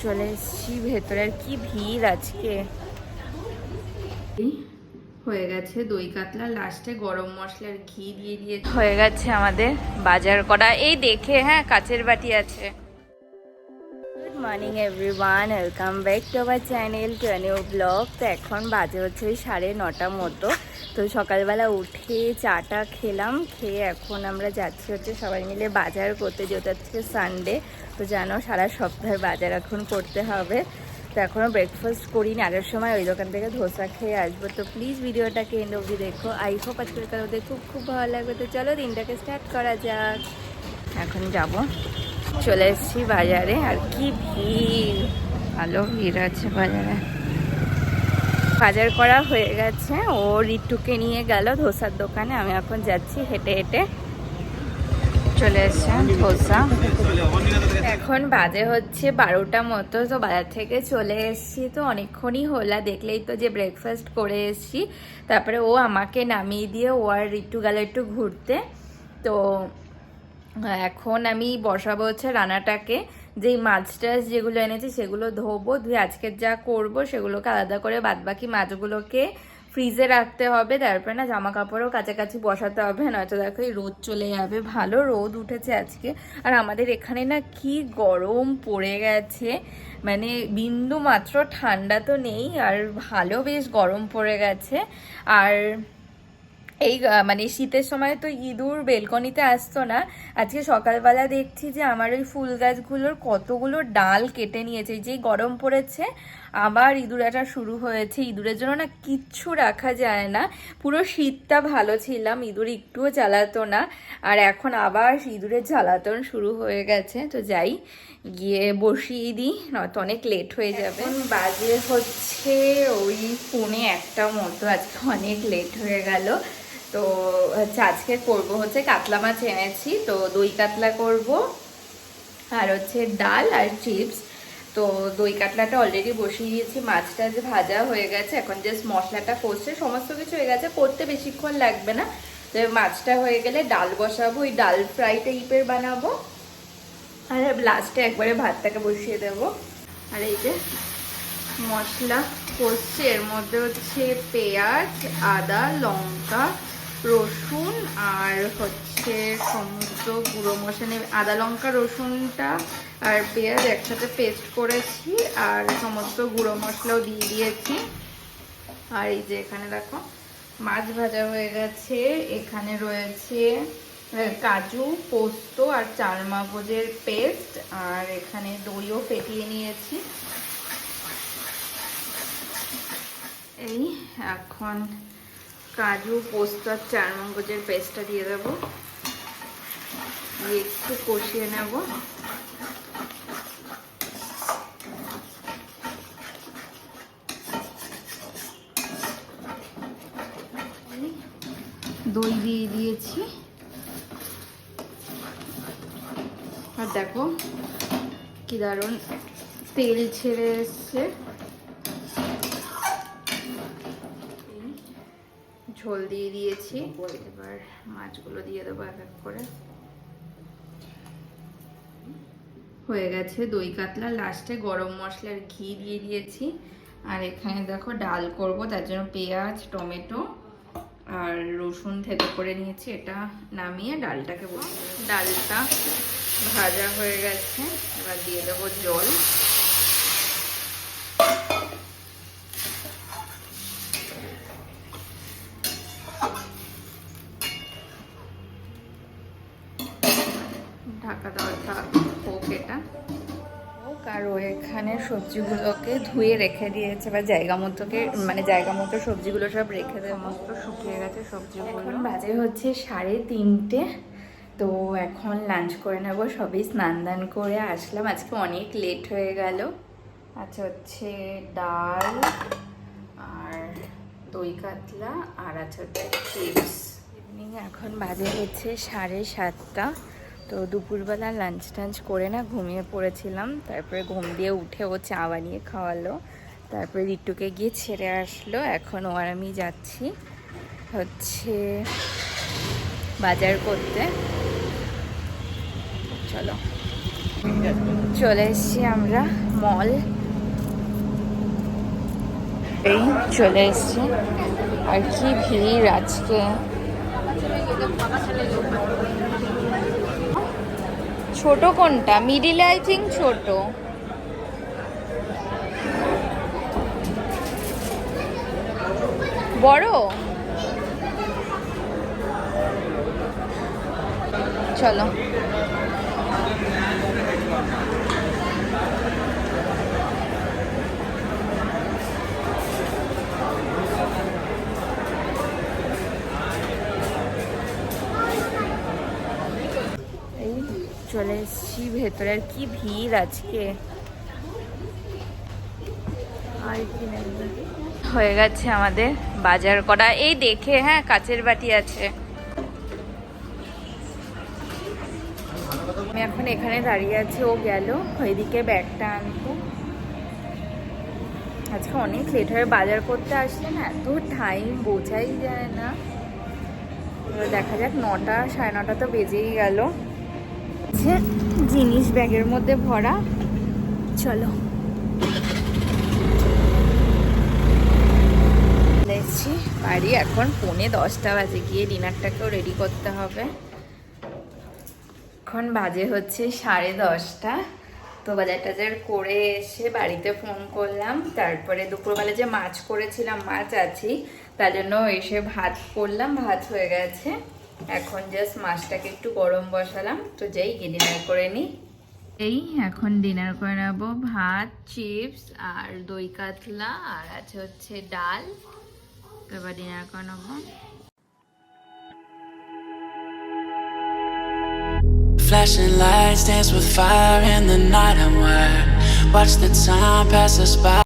চলে এসেছি ভেতরে। আর কি ভিড় আজকে। হয়ে গেছে দই কাতলা, লাস্টে গরম মশলার ঘি দিয়ে দিয়ে হয়ে গেছে আমাদের বাজার করা। এই দেখে, হ্যাঁ কাচের বাটি আছে। Good morning everyone, welcome back to our channel to a new blog. তো এখন বাজে হচ্ছে 9:30 মতো। তো সকালবেলা উঠে চাটা খেলাম, খেয়ে এখন আমরা যাচ্ছি হচ্ছে সবাই মিলে বাজার করতে, যেহেতু আজকে সানডে। তো জানো সারা সপ্তাহের বাজার এখন করতে হবে। তো এখনও ব্রেকফাস্ট করিনি, আগের সময় ওই দোকান থেকে ধোসা খেয়ে আসবো। তো প্লিজ ভিডিওটাকে এন্ড অবধি দেখো, আই হোপ আজকের কারণে খুব খুব ভালো লাগবে। তো চলো দিনটাকে স্টার্ট করা যাক। এখন যাব, চলে এসেছি বাজারে। আর কি ভিড়, ভালো ভিড় আছে বাজারে। বাজার করা হয়ে গেছে, ও রিটুকে নিয়ে গেল ধোসার দোকানে। আমি এখন যাচ্ছি হেঁটে হেঁটে। চলে এসছে ধোসা। এখন বাজে হচ্ছে 12টা মতো। তো বাজার থেকে চলে এসছি, তো অনেকক্ষণই হলো, দেখলেই তো যে ব্রেকফাস্ট করে এসছি। তারপরে ও আমাকে নামিয়ে দিয়ে ও আর রিটু গেল একটু ঘুরতে। তো এখন আমি বসাবো হচ্ছে রান্নাটাকে। যেই মাছ টাছ যেগুলো এনেছি সেগুলো ধোবো, ধুয়ে আজকের যা করব সেগুলোকে আলাদা করে, বাদবাকি মাছগুলোকে ফ্রিজে রাখতে হবে। তারপরে না জামা কাপড়ও কাছাকাছি বসাতে হবে, নয়তো দেখো এই রোদ চলে যাবে। ভালো রোদ উঠেছে আজকে। আর আমাদের এখানে না কি গরম পড়ে গেছে, মানে বিন্দু মাত্র ঠান্ডা তো নেই, আর ভালো বেশ গরম পড়ে গেছে। আর এই মানে শীতের সময় তো ইঁদুর বেলকনিতে আসতো না। আজকে সকালবেলা দেখছি যে আমার ওই ফুল গাছগুলোর কতগুলো ডাল কেটে নিয়েছে। যেই গরম পড়েছে আবার ইঁদুর আসা শুরু হয়েছে। ইঁদুরের জন্য না কিচ্ছু রাখা যায় না। পুরো শীতটা ভালো ছিলাম, ইঁদুর একটুও জ্বালাতো না। আর এখন আবার ইঁদুরের জ্বালাতন শুরু হয়ে গেছে। তো যাই, গিয়ে বসিয়ে দিই, নয়তো অনেক লেট হয়ে যাবে। বাজে হচ্ছে ওই 1:45 মতো। আজকে অনেক লেট হয়ে গেল। তো হচ্ছে আজকে করব হচ্ছে কাতলা মাছ এনেছি, তো দই কাতলা করব, আর হচ্ছে ডাল আর চিপস। তো দই কাতলাটা অলরেডি বসিয়ে দিয়েছি, মাছটা যে ভাজা হয়ে গেছে, এখন জাস্ট মশলাটা করছে, সমস্ত কিছু হয়ে গেছে, করতে বেশিক্ষণ লাগবে না। তো মাছটা হয়ে গেলে ডাল বসাবো, ওই ডাল ফ্রাই টাইপের বানাবো। আর লাস্টে একবারে ভাতটাকে বসিয়ে দেব। আর এই যে মশলা কষছে, এর মধ্যে হচ্ছে পেঁয়াজ, আদা, লঙ্কা, রসুন আর হচ্ছে সমস্ত গুঁড়ো মশলা। আদা লঙ্কা রসুনটা আর পেঁয়াজ একসাথে পেস্ট করেছি, আর সমস্ত গুঁড়ো মশলাও দিয়ে দিয়েছি। আর এই যে এখানে দেখো মাছ ভাজা হয়ে গেছে। এখানে রয়েছে কাজু, পোস্ত আর চারমগজের পেস্ট, আর এখানে দইও ফেটিয়ে নিয়েছি। এই এখন কাজু, পোস্ত আর চারমগজের পেস্টটা দিয়ে দেবো, দিয়ে একটু কষিয়ে নেব। দই দিয়ে দিয়েছি, আর দেখো কি দারুণ তেল ছেড়ে এসছে। ঝোল দিয়ে দিয়েছি, এবার মাছগুলো দিয়ে দেবো এক এক করে। হয়ে গেছে দই কাতলা, লাস্টে গরম মশলার ঘি দিয়ে দিয়েছি। আর এখানে দেখো ডাল করব, তার জন্য পেঁয়াজ, টমেটো আর রসুন থেতো করে নিয়েছি। এটা নামিয়ে ডালটাকে বসিয়ে দেবো। ডালটা ভাজা হয়ে গেছে, এবার দিয়ে দেবো জল। ঢাকা দেওয়াটা হোক, এটা হোক। আর ও এখানে সবজিগুলোকে ধুয়ে রেখে দিয়েছে, বা জায়গা মতোকে, মানে জায়গা মতো সবজিগুলো সব রেখে দেয়, মস্ত শুকিয়ে গেছে সবজিগুলো। এখন বাজে হচ্ছে 3:30। তো এখন লাঞ্চ করে নেবো, সবই স্নান দান করে আসলাম, আজকে অনেক লেট হয়ে গেল। আচ্ছা হচ্ছে ডাল আর দই কাতলা, আর আছে হচ্ছে চিপস। ইভিনিং এখন বাজে হচ্ছে 7:30। তো দুপুরবেলা লাঞ্চ টাঞ্চ করে না ঘুমিয়ে পড়েছিলাম, তারপরে ঘুম দিয়ে উঠে ও চা বানিয়ে খাওয়ালো, তারপরে রিটুকে গিয়ে ছেড়ে আসলো। এখন ও আর আমি যাচ্ছি হচ্ছে বাজার করতে। চলো চলে এসেছি আমরা মল, এই চলে এসেছি। আর কি ভিড় আজকে, ছোট কোনটা? মিডিলে আই থিঙ্ক ছোট। বড়? চলো। এই চলে এসেছি ভেতরে। আর কি ভিড় আজকে, আর কি নেবে। হয়ে গেছে আমাদের বাজার করা, এই দেখে হ্যাঁ কাচের বাটি আছে। আমি এখন এখানে দাঁড়িয়ে আছি, ও গেল ওইদিকে ব্যাগটা আনবো। আজকে অনেক লেট হয়ে বাজার করতে আসলে না, এত টাইম বোঝাই যায় না। এবার দেখা যাক, 9টা 9:30 তো বেজেই গেল। জিনিস ব্যাগের মধ্যে ভরা। চলো এসেছি বাড়ি, এখন 9:45 বাজে, গিয়ে ডিনারটাকেও রেডি করতে হবে। এখন বাজে হচ্ছে 10:30। তো বাজার টাজার করে এসে বাড়িতে ফোন করলাম, তারপরে দুপুরবেলা যে মাছ করেছিলাম, মাছ আছেই, তার জন্য এসে ভাত করলাম, ভাত হয়ে গেছে। এখন জাস্ট মাছটাকে একটু গরম বসালাম, তো যাই গিয়ে ডিনার করে নিই। এই এখন ডিনার করে নেবো, ভাত, চিপস আর দই কাতলা, আর আছে হচ্ছে ডাল। তো এবার ডিনার করে নেবো। Flashing lights dance with fire in the night. I'm wired. Watch the time pass us by.